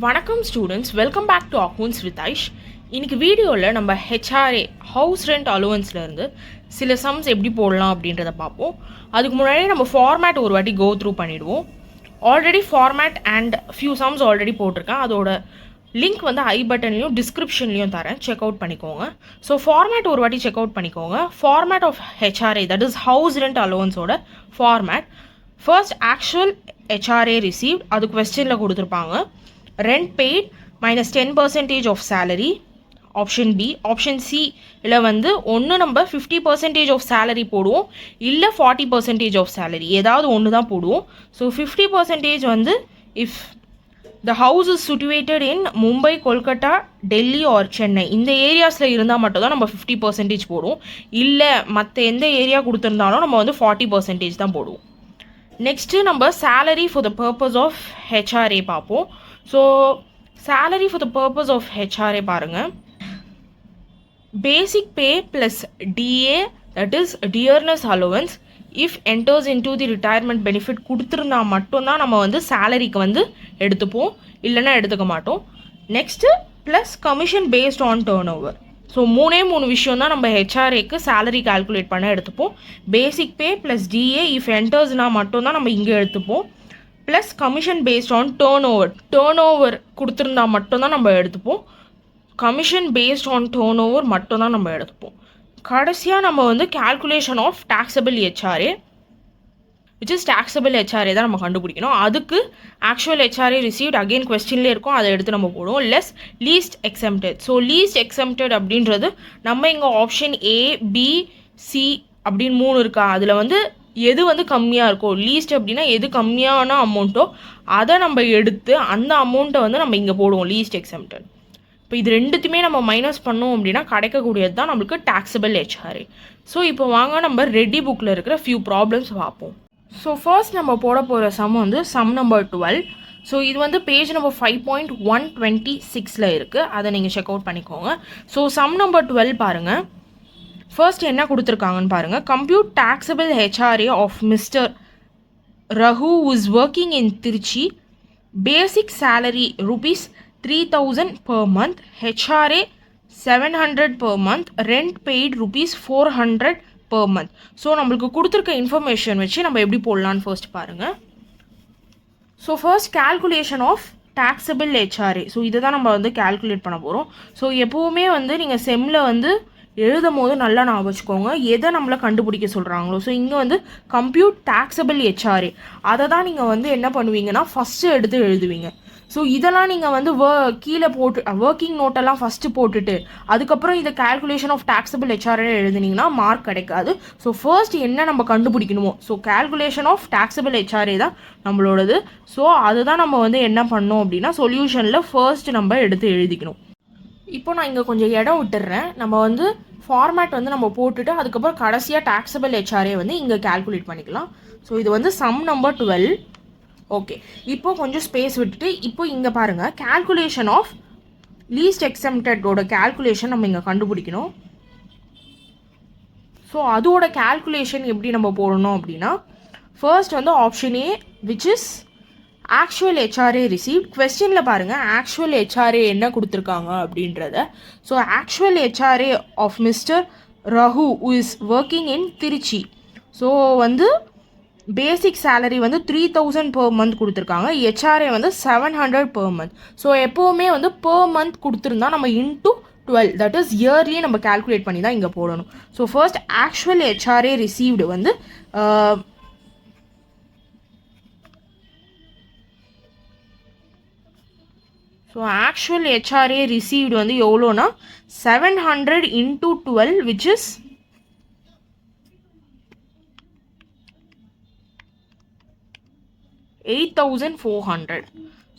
வணக்கம் students, welcome back to accounts with Aish. இன்றைக்கி வீடியோவில் நம்ம ஹெச்ஆர்ஏ ஹவுஸ் ரெண்ட் அலோவன்ஸ்லேருந்து சில சம்ஸ் எப்படி போடலாம் அப்படின்றத பார்ப்போம். அதுக்கு முன்னாடி நம்ம ஃபார்மேட் ஒரு வாட்டி கோ த்ரூ பண்ணிவிடுவோம். Already format and few sums already போட்டிருக்கேன். அதோட லிங்க் வந்து ஐ பட்டன்லையும் டிஸ்கிரிப்ஷன்லையும் தரேன், செக் அவுட் பண்ணிக்கோங்க. ஸோ ஃபார்மேட் ஒரு வாட்டி செக் அவுட் பண்ணிக்கோங்க. Format of HRA, that is house rent அலோவன்ஸோட format. First actual HRA received, அது கொஸ்டினில் கொடுத்துருப்பாங்க. Rent paid minus 10% of salary, option B. Option C இல்லை வந்து ஒன்று நம்ம 50% ஆஃப் சேலரி போடுவோம், இல்லை 40% ஆஃப் சேலரி, ஏதாவது ஒன்று தான் போடுவோம். ஸோ 50% வந்து if the house is situated in Mumbai, Kolkata, Delhi or Chennai, இந்த ஏரியாஸில் இருந்தால் மட்டும் தான் நம்ம 50% போடுவோம். இல்லை மற்ற எந்த ஏரியா கொடுத்துருந்தாலும் நம்ம வந்து 40% தான் போடுவோம். நெக்ஸ்ட்டு நம்ம salary for the purpose of HRA பார்ப்போம். So salary for the purpose of HRA பாருங்கள். Basic pay plus DA, that is dearness allowance, if enters into the retirement benefit கொடுத்துருந்தா மட்டும்தான் நம்ம வந்து சேலரிக்கு வந்து எடுத்துப்போம், இல்லைன்னா எடுத்துக்க மாட்டோம். Next plus commission based on turnover. So மூணு விஷயம் தான் நம்ம ஹெச்ஆர்ஏக்கு சேலரி கால்குலேட் பண்ண எடுத்துப்போம். Basic pay plus DA if என்டர்ஸ்னால் மட்டும்தான் நம்ம இங்கே எடுத்துப்போம். Plus commission based on turnover கொடுத்துருந்தா மட்டும்தான் நம்ம எடுத்துப்போம். Commission based on turnover மட்டும்தான் நம்ம எடுத்துப்போம். கடைசியாக நம்ம வந்து calculation of taxable HRA, which is taxable HRA தான் நம்ம கண்டுபிடிக்கணும். அதுக்கு ஆக்சுவல் ஹெச்ஆர்ஏ ரிசீவ்ட் அகெயின் கொஸ்டின்லேயே இருக்கும், அதை எடுத்து நம்ம போடுவோம். Less least exempted. So least exempted அப்படின்றது நம்ம இங்கே ஆப்ஷன் ஏ, பி, சி அப்படின்னு 3 இருக்கா, அதில் வந்து எது வந்து கம்மியாக இருக்கோ, லீஸ்ட் அப்படின்னா எது கம்மியான அமௌண்ட்டோ அதை நம்ம எடுத்து அந்த அமௌண்ட்டை வந்து நம்ம இங்கே போடுவோம், லீஸ்ட் எக்ஸம்டட். இப்போ இது ரெண்டுத்தையுமே நம்ம மைனஸ் பண்ணோம் அப்படின்னா கிடைக்கக்கூடியது தான் நம்மளுக்கு டாக்ஸபிள் ஹெச்ஆர்ஏ. ஸோ இப்போ வாங்க நம்ம ரெடி புக்கில் இருக்கிற ஃபியூ ப்ராப்ளம்ஸ் பார்ப்போம். ஸோ ஃபர்ஸ்ட் நம்ம போட போகிற சம் வந்து சம் நம்பர் 12. ஸோ இது வந்து பேஜ் நம்பர் 5.126 இருக்குது, அதை நீங்கள் செக் அவுட் பண்ணிக்கோங்க. ஸோ சம் நம்பர் 12 பாருங்கள். ஃபர்ஸ்ட் என்ன கொடுத்துருக்காங்கன்னு பாருங்கள். Compute taxable HRA of mister Raghu is working in Trichy. Basic salary ₹3,000 per month, HRA 700 per month, rent paid ₹400 per month. So நம்மளுக்கு கொடுத்துருக்க இன்ஃபர்மேஷன் வச்சு நம்ம எப்படி போடலான்னு ஃபர்ஸ்ட் பாருங்கள். So first calculation of taxable HRA. So இதை தான் நம்ம வந்து கேல்குலேட் பண்ண போகிறோம். ஸோ எப்போவுமே வந்து நீங்கள் செம்மில் வந்து எழுதும் போது நல்லா நான் வச்சுக்கோங்க எதை நம்மளை கண்டுபிடிக்க சொல்கிறாங்களோ. ஸோ இங்கே வந்து கம்ப்யூட் டாக்ஸபிள் ஹெச்ஆர்ஏ, அதை தான் நீங்கள் வந்து என்ன பண்ணுவீங்கன்னா ஃபஸ்ட்டு எடுத்து எழுதுவீங்க. ஸோ இதெல்லாம் நீங்கள் வந்து கீழே போட்டு ஒர்க்கிங் நோட்டெல்லாம் ஃபஸ்ட்டு போட்டுட்டு அதுக்கப்புறம் இதை கேல்குலேஷன் ஆஃப் டாக்ஸபிள் ஹெச்ஆர்ஏ எழுதுனீங்கன்னா மார்க் கிடைக்காது. ஸோ ஃபர்ஸ்ட் என்ன நம்ம கண்டுபிடிக்கணுமோ, so calculation of taxable HRA தான் நம்மளோடது. ஸோ அதுதான் நம்ம வந்து என்ன பண்ணோம் அப்படின்னா சொல்யூஷனில் ஃபர்ஸ்ட் நம்ம எடுத்து எழுதிக்கணும். இப்போ நான் இங்கே கொஞ்சம் இடம் விட்டுடுறேன். நம்ம வந்து ஃபார்மேட் வந்து நம்ம போட்டுட்டு அதுக்கப்புறம் கடைசியாக டாக்ஸபிள் ஹெச்ஆர்ஏ வந்து இங்கே கேல்குலேட் பண்ணிக்கலாம். ஸோ இது வந்து சம் நம்பர் 12. ஓகே, இப்போ கொஞ்சம் ஸ்பேஸ் விட்டுட்டு இப்போ இங்கே பாருங்கள், கேல்குலேஷன் ஆஃப் லீஸ்ட் எக்ஸம்டடோட கேல்குலேஷன் நம்ம இங்கே கண்டுபிடிக்கணும். ஸோ அதோட கேல்குலேஷன் எப்படி நம்ம போடணும் அப்படின்னா ஃபர்ஸ்ட் வந்து option A, which is actual HRA receive. கொஸ்டினில் பாருங்கள் ஆக்சுவல் ஹெச்ஆர்ஏ என்ன கொடுத்துருக்காங்க அப்படின்றத. So actual HRA of mister Raghu is working in Trichy. So வந்து பேசிக் சேலரி வந்து 3,000 per month கொடுத்துருக்காங்க, ஹெச்ஆர்ஏ வந்து 700 per month. ஸோ எப்போவுமே வந்து per month கொடுத்துருந்தா நம்ம இன்டூ 12, தட் இஸ் இயர்லி நம்ம கேல்குலேட் பண்ணி தான் இங்கே போடணும். So first actual HRA received வந்து ஸோ ஆக்சுவல் ஹெச்ஆர்ஏ ரிசீவ்டு வந்து எவ்வளோனா 700 into 12, which is 8,400.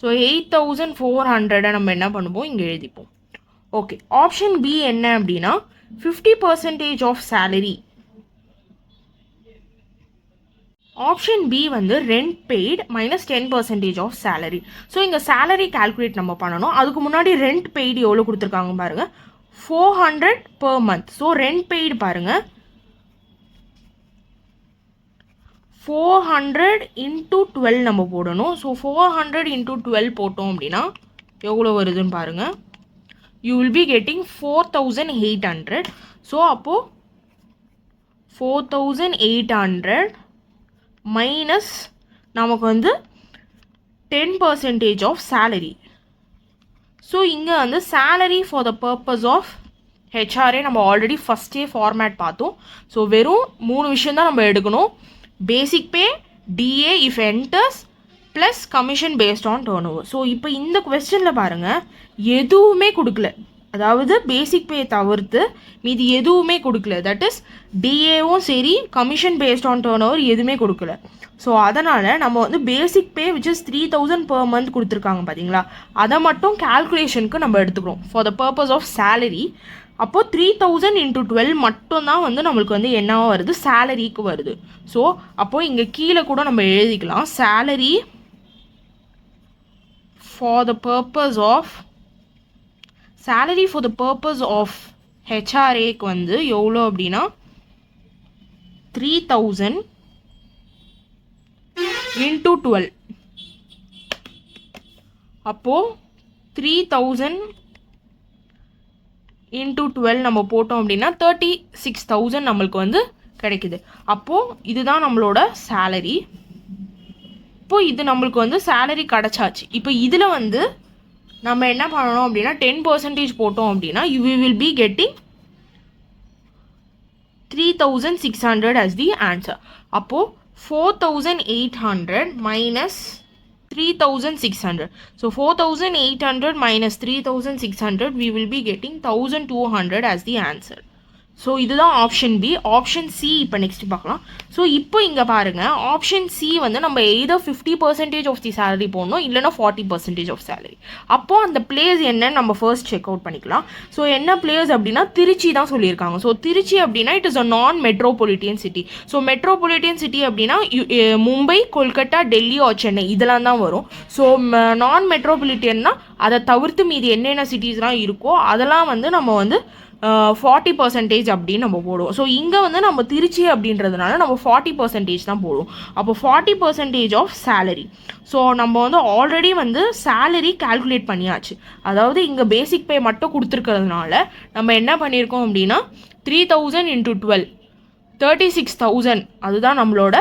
ஸோ 8,400 நம்ம என்ன பண்ணுவோம் இங்கே எழுதிப்போம். ஓகே, ஆப்ஷன் பி என்ன அப்படின்னா 50% ஆஃப் சேலரி. ஆப்ஷன் பி வந்து rent paid minus 10% of salary. So இங்கே சேலரி கால்குலேட் நம்ம பண்ணணும். அதுக்கு முன்னாடி ரெண்ட் பெய்டு எவ்வளோ கொடுத்துருக்காங்க பாருங்கள், 400 per month. So rent paid பாருங்கள் 400 into 12 நம்ம போடணும். ஸோ 400 into 12 போட்டோம் அப்படின்னா எவ்வளோ வருதுன்னு பாருங்கள். You will be getting 4800. So அப்போது 4800 மைனஸ் நமக்கு வந்து 10% ஆஃப் சேலரி. ஸோ இங்கே வந்து salary for the purpose of HRA நம்ம ஆல்ரெடி ஃபஸ்ட்டே ஃபார்மேட் பார்த்தோம். ஸோ வெறும் 3 விஷயம் தான் நம்ம எடுக்கணும். Basic pay, DA if enters, plus commission based on turnover. So இப்போ இந்த கொஸ்டினில் பாருங்கள், எதுவுமே கொடுக்கல. அதாவது பேசிக் பே தவிர்த்து மீதி எதுவுமே கொடுக்கல. தட் இஸ் டிஏவும் சரி, commission based on turn over எதுவுமே கொடுக்கல. ஸோ அதனால் நம்ம வந்து பேசிக் பே விச் இஸ் 3000 per month கொடுத்துருக்காங்க பார்த்தீங்களா, அதை மட்டும் கேல்குலேஷனுக்கு நம்ம எடுத்துக்கிறோம் for the purpose of salary. அப்போது 3000 × 12 மட்டும்தான் வந்து நம்மளுக்கு வந்து என்னவா வருது, சேலரிக்கு வருது. ஸோ அப்போது இங்கே கீழே கூட நம்ம எழுதிக்கலாம், salary for the purpose of ஹெச்ஆர்ஏக்கு வந்து எவ்வளோ அப்படின்னா 3000 × 12. அப்போது 3000 × 12 நம்ம போட்டோம் அப்படின்னா 36,000 நம்மளுக்கு வந்து கிடைக்குது. அப்போது இதுதான் நம்மளோட சேலரி. இப்போது இது நம்மளுக்கு வந்து சேலரி கிடச்சாச்சு. இப்போ இதில் வந்து நம்ம என்ன பண்ணணும் அப்படின்னா 10% போட்டோம் அப்படின்னா you will be getting 3600 as the answer. அப்போது 4800 minus 3600. So 4800 minus 3600, we will be getting 1200 as the answer. So இதுதான் ஆப்ஷன் பி. ஆப்ஷன் சி இப்போ நெக்ஸ்ட் பார்க்கலாம். ஸோ இப்போ இங்கே பாருங்கள், ஆப்ஷன் சி வந்து நம்ம எய்தர் 50% ஆஃப் தி சேலரி போடணும், இல்லைனா 40% ஆஃப் சேலரி. அப்போது அந்த பிளேஸ் என்னன்னு நம்ம ஃபர்ஸ்ட் செக் அவுட் பண்ணிக்கலாம். ஸோ என்ன பிளேஸ் அப்படின்னா திருச்சி தான் சொல்லியிருக்காங்க. ஸோ திருச்சி அப்படின்னா இட் இஸ் அ நான் metropolitan city. So metropolitan city அப்படின்னா மும்பை, கொல்கட்டா, டெல்லி ஆர் சென்னை இதெல்லாம் தான் வரும். ஸோ நான் மெட்ரோபாலிட்டியன்னா அதை தவிர்த்து மீதி என்னென்ன சிட்டிஸ்லாம் இருக்கோ அதெல்லாம் வந்து நம்ம வந்து 40% அப்படின்னு நம்ம போடுவோம். ஸோ இங்கே வந்து நம்ம திருச்சி அப்படின்றதுனால நம்ம 40% தான் போடுவோம். அப்போ 40% ஆஃப் சேலரி. ஸோ நம்ம வந்து ஆல்ரெடி வந்து சேலரி கால்குலேட் பண்ணியாச்சு. அதாவது இங்கே பேசிக் பே மட்டும் கொடுத்துருக்கிறதுனால நம்ம என்ன பண்ணியிருக்கோம் அப்படின்னா 3000 × 12 36,000 அதுதான் நம்மளோட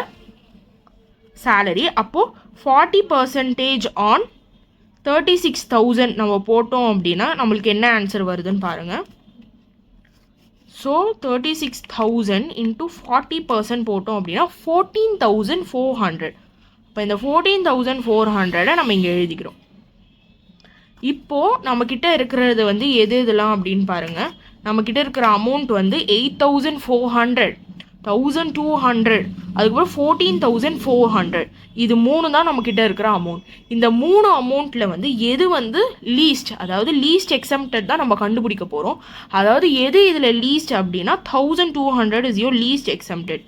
சேலரி. அப்போது 40% ஆன் 36,000 நம்ம போட்டோம் அப்படின்னா நம்மளுக்கு என்ன ஆன்சர் வருதுன்னு பாருங்கள். ஸோ 36,000 × 40% போட்டோம் அப்படின்னா 14,400. இப்போ இந்த 14,400 நம்ம இங்கே எழுதிக்கிறோம். இப்போது நம்மக்கிட்ட இருக்கிறது வந்து இதெல்லாம் அப்படின்னு பாருங்கள். நம்மக்கிட்ட இருக்கிற அமௌண்ட் வந்து 8,400, 1,200, அதுக்கப்புறம் 14,400. இது 3 தான் நம்மக்கிட்ட இருக்கிற அமௌண்ட். இந்த 3 அமௌண்ட்டில் வந்து எது வந்து லீஸ்ட், அதாவது லீஸ்ட் எக்ஸம்ப்டட் தான் நம்ம கண்டுபிடிக்க போகிறோம். அதாவது எது இதில் லீஸ்ட் அப்படின்னா 1,200 is your least exempted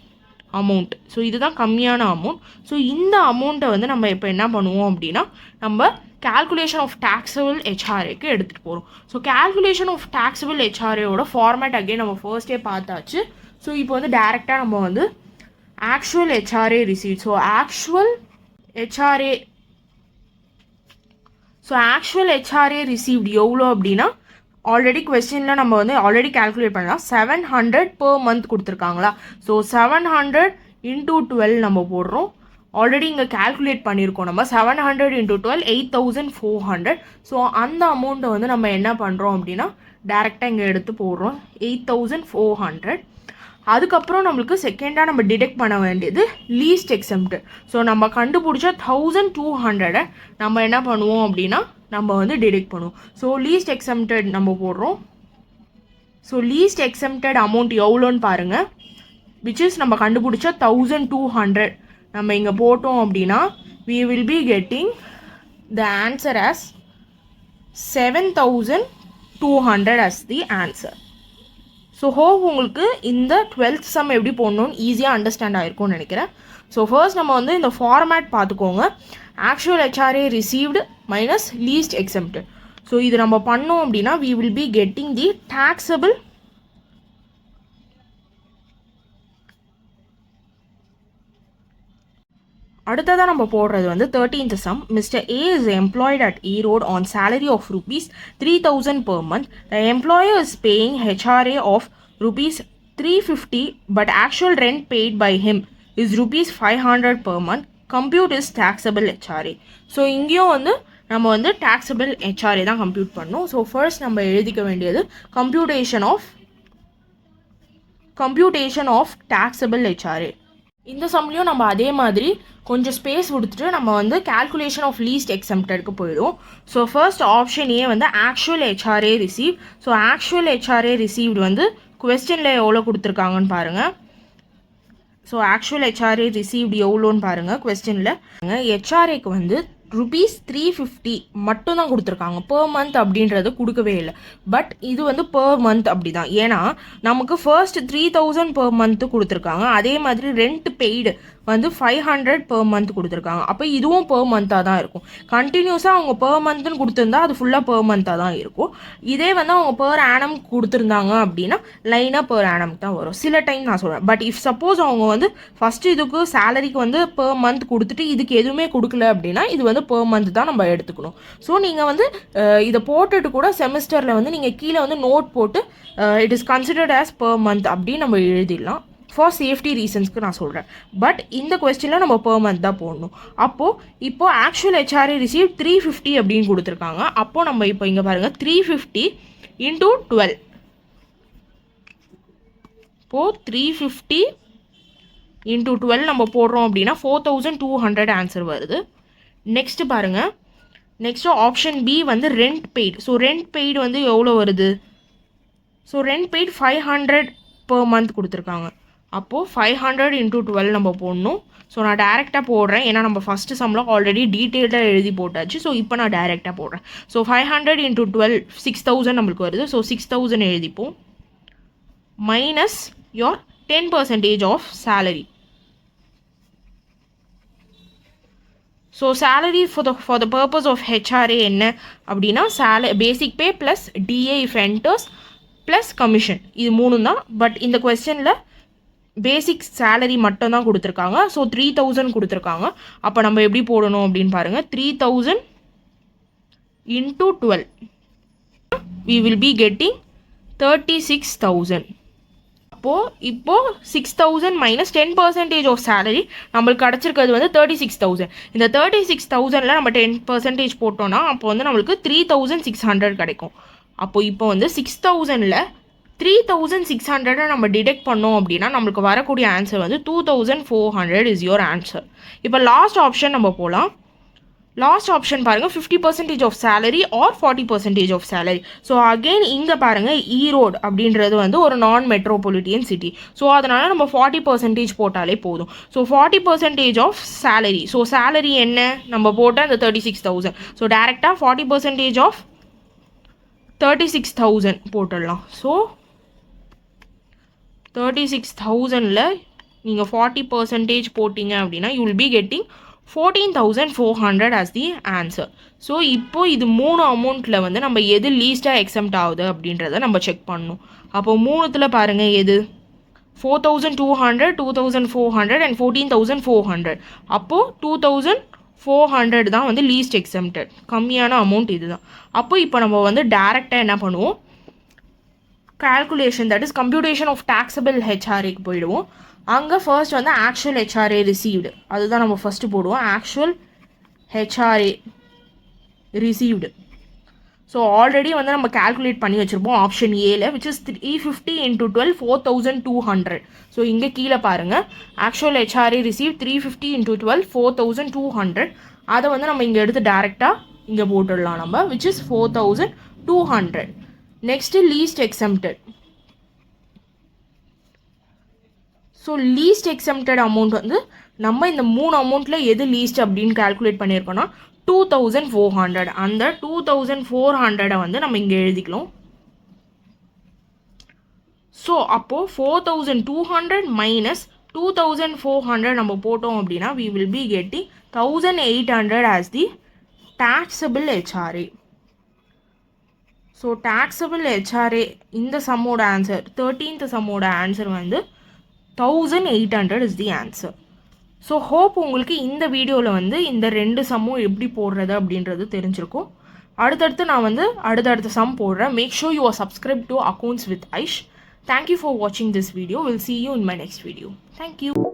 amount. So இதுதான் கம்மியான அமௌண்ட். ஸோ இந்த அமௌண்ட்டை வந்து நம்ம இப்போ என்ன பண்ணுவோம் அப்படின்னா நம்ம calculation of taxable HRAக்கு எடுத்துகிட்டு போகிறோம். ஸோ calculation of taxable HRAவோட ஃபார்மேட் அகைன் நம்ம ஃபர்ஸ்டே பார்த்தாச்சு. ஸோ இப்போ வந்து டேரெக்டாக நம்ம வந்து actual HRA received. So actual HRA received எவ்வளோ அப்படின்னா ஆல்ரெடி கொஸ்டினில் நம்ம வந்து ஆல்ரெடி கால்குலேட் பண்ணலாம். 700 per month கொடுத்துருக்காங்களா. ஸோ 700 × 12 நம்ம போடுறோம். ஆல்ரெடி இங்கே கால்குலேட் பண்ணியிருக்கோம் நம்ம 700 × 12 8,400. ஸோ அந்த அமௌண்ட்டை வந்து நம்ம என்ன பண்ணுறோம் அப்படின்னா டேரெக்டாக இங்கே எடுத்து போடுறோம் 8,400. அதுக்கப்புறம் நம்மளுக்கு செகண்டாக நம்ம டிடெக்ட் பண்ண வேண்டியது லீஸ்ட் எக்ஸம்ப்டட். ஸோ நம்ம கண்டுபிடிச்ச 1,200 நம்ம என்ன பண்ணுவோம் அப்படின்னா நம்ம வந்து டிடெக்ட் பண்ணுவோம். ஸோ லீஸ்ட் எக்ஸம்ப்டட் நம்ம போடுறோம். ஸோ லீஸ்ட் எக்ஸம்ப்டட் அமௌண்ட் எவ்வளோன்னு பாருங்கள், விச் இஸ் நம்ம கண்டுபிடிச்ச 1,200 நம்ம இங்கே போட்டோம் அப்படின்னா we will be getting the answer as 7,200 as the answer. So hope உங்களுக்கு இந்த 12th சம் எப்படி போடணும்னு ஈஸியாக அண்டர்ஸ்டாண்ட் ஆகிருக்கும்னு நினைக்கிறேன். ஸோ ஃபர்ஸ்ட் நம்ம வந்து இந்த ஃபார்மேட் பார்த்துக்கோங்க, actual HRA received minus least exempted. So இது நம்ம பண்ணோம் அப்படின்னா we will be getting the taxable அடுத்ததாக நம்ம போடுறது வந்து 13th sum. Mr. A is employed at E-Road on salary of rupees 3,000 per month. The employer is paying HRA of rupees 350 but actual rent paid by him is rupees 500 per month. Compute is taxable HRA. So இங்கேயும் வந்து நம்ம வந்து taxable HRA தான் compute பண்ணணும். So first நம்ம எழுதிக்க வேண்டியது computation of taxable HRA. இந்த சம்லையும் நம்ம அதே மாதிரி கொஞ்சம் ஸ்பேஸ் கொடுத்துட்டு நம்ம வந்து கால்குலேஷன் ஆஃப் லீஸ்ட் எக்ஸம்ப்டடுக்கு போயிடும். ஸோ ஃபர்ஸ்ட் ஆப்ஷன் ஏ வந்து actual HRA receive. So actual HRA received வந்து கொஸ்டினில் எவ்வளோ கொடுத்துருக்காங்கன்னு பாருங்கள். ஸோ ஆக்சுவல் HRA ரிசீவ்டு எவ்வளோன்னு பாருங்கள் கொஸ்டினில். HRAக்கு வந்து rupees 350 மட்டும் தான் கொடுத்துருக்காங்க, per month அப்படின்றது கொடுக்கவே இல்லை. பட் இது வந்து per month அப்படி தான், ஏன்னா நமக்கு ஃபர்ஸ்ட் 3000 per month கொடுத்துருக்காங்க, அதே மாதிரி ரெண்ட் பெய்டு வந்து 500 per month கொடுத்துருக்காங்க. அப்போ இதுவும் per month-ஆக தான் இருக்கும். கண்டினியூஸாக அவங்க per monthன்னு கொடுத்துருந்தா அது ஃபுல்லாக per month-ஆக தான் இருக்கும். இதே வந்து அவங்க per annum கொடுத்துருந்தாங்க அப்படின்னா லைனாக per annum தான் வரும். சில டைம் நான் சொல்கிறேன். பட் இஃப் சப்போஸ் அவங்க வந்து ஃபஸ்ட்டு இதுக்கு சேலரிக்கு வந்து per month கொடுத்துட்டு இதுக்கு எதுவுமே கொடுக்கல அப்படின்னா இது வந்து per month தான் நம்ம எடுத்துக்கணும். ஸோ நீங்கள் வந்து இதை போட்டுட்டு கூட செமிஸ்டரில் வந்து நீங்கள் கீழே வந்து நோட் போட்டு it is considered as per month அப்படின்னு நம்ம எழுதிடலாம். ஃபார் சேஃப்டி ரீசன்ஸ்க்கு நான் சொல்கிறேன். பட் இந்த கொஸ்டினில் நம்ம per month தான் போடணும். இப்போது ஆக்சுவல் HRA ரிசீவ் 350 அப்படின்னு கொடுத்துருக்காங்க. அப்போது நம்ம இப்போ இங்கே பாருங்கள் 350 × 12. இப்போது 350 × 12 நம்ம போடுறோம் அப்படின்னா 4200 ஆன்சர் வருது. நெக்ஸ்ட்டு பாருங்கள், நெக்ஸ்ட்டு ஆப்ஷன் பி வந்து rent paid. So rent paid வந்து எவ்வளோ வருது? So rent paid 500 per month கொடுத்துருக்காங்க. அப்போது 500 × 12 நம்ம போடணும். ஸோ நான் டேரெக்டாக போடுறேன், ஏன்னா நம்ம ஃபஸ்ட்டு சம்மில் ஆல்ரெடி டீட்டெயில்டாக எழுதி போட்டாச்சு. ஸோ இப்போ நான் டேரெக்டாக போடுறேன். ஸோ 500 × 12 6000 நம்மளுக்கு வருது. ஸோ 6000 எழுதிப்போம், minus your 10% of salary. So salary for the purpose of HRA என்ன அப்படின்னா basic pay plus DA if enters plus commission, இது மூணு தான். பட் இந்த கொஸ்டினில் பேசிக் சேலரி மட்டும் தான் கொடுத்துருக்காங்க. ஸோ 3000 கொடுத்துருக்காங்க. அப்போ நம்ம எப்படி போடணும் அப்படின்னு பாருங்கள். 3000 × 12 we will be getting 36,000. இப்போது 6000 மைனஸ் 10% ஆஃப் சேலரி நம்மளுக்கு கிடச்சிருக்கிறது வந்து 36,000. இந்த 36,000ல் நம்ம 10% போட்டோன்னா அப்போ வந்து நம்மளுக்கு 3600 கிடைக்கும். அப்போது இப்போ வந்து 6000ல் 3600 நம்ம டிடெக்ட் பண்ணோம் அப்படின்னா நம்மளுக்கு வரக்கூடிய ஆன்சர் வந்து 2400 இஸ் யோர் ஆன்சர். இப்போ லாஸ்ட் ஆப்ஷன் நம்ம போகலாம். லாஸ்ட் ஆப்ஷன் பாருங்கள், 50% of salary or 40% of salary. So again இங்கே பாருங்கள், ஈரோடு அப்படின்றது வந்து ஒரு நான் மெட்ரோபாலிட்டியன் சிட்டி. ஸோ அதனால் நம்ம 40% போட்டாலே போதும். So 40% of salary. So salary என்ன நம்ம போட்டால் அந்த 36,000. ஸோ டேரெக்டாக 40% ஆஃப் 36,000 போட்டுடலாம். ஸோ 36,000ல் நீங்கள் 40% போட்டிங்க அப்படின்னா you will be getting 14,400 as the answer. So இப்போ இது மூணு அமௌண்ட்டில் வந்து நம்ம எது லீஸ்ட்டாக எக்ஸம்ட் ஆகுது அப்படின்றத நம்ம செக் பண்ணணும். அப்போ மூணுத்தில் பாருங்கள் எது 4,200, 2,400 and 14,400. அப்போது 2,400 தான் வந்து லீஸ்ட் எக்ஸம்டட், கம்மியான அமௌண்ட் இது தான். அப்போ இப்போ நம்ம வந்து டேரெக்டாக என்ன பண்ணுவோம், calculation that is computation of taxable HRAக்கு போயிடுவோம். அங்கே ஃபர்ஸ்ட் வந்து ஆக்சுவல் HRA ரிசீவ்டு அதுதான் நம்ம ஃபஸ்ட்டு போடுவோம். Actual HRA received. So already வந்து நம்ம கால்குலேட் பண்ணி வச்சுருப்போம் ஆப்ஷன் ஏல, விச் இஸ் 350 × 12 4200. ஸோ இங்கே கீழே பாருங்கள், ஆக்சுவல் HRA ரிசீவ் 350 × 12 4200. அதை வந்து நம்ம இங்கே எடுத்து டேரெக்டாக இங்கே போட்டுடலாம் நம்ம, which is 4200. Next least exempted. So least exempted amount வந்து நம்ம இந்த மூணு அமௌண்ட்டில் எது லீஸ்ட் அப்படின்னு கால்குலேட் பண்ணியிருக்கோன்னா 2,400. அந்த 2,400 வந்து நம்ம இங்கே எழுதிக்கலாம். ஸோ அப்போது 4,200 மைனஸ் 2,400 நம்ம போட்டோம் அப்படின்னா we will be getting 1,800 as the taxable HRA. So taxable HRA இந்த சம்மோட ஆன்சர் 13th சம்மோட ஆன்சர் வந்து 1,800 is the answer. So hope உங்களுக்கு இந்த வீடியோவில் வந்து இந்த 2 சம்மும் எப்படி போடுறது அப்படின்றது தெரிஞ்சிருக்கும். அடுத்தடுத்து நான் வந்து அடுத்தடுத்த சம் போடுறேன். Make sure you are subscribe to accounts with Aish. Thank you for வாட்சிங் this video. Will see you in my next video. Thank you.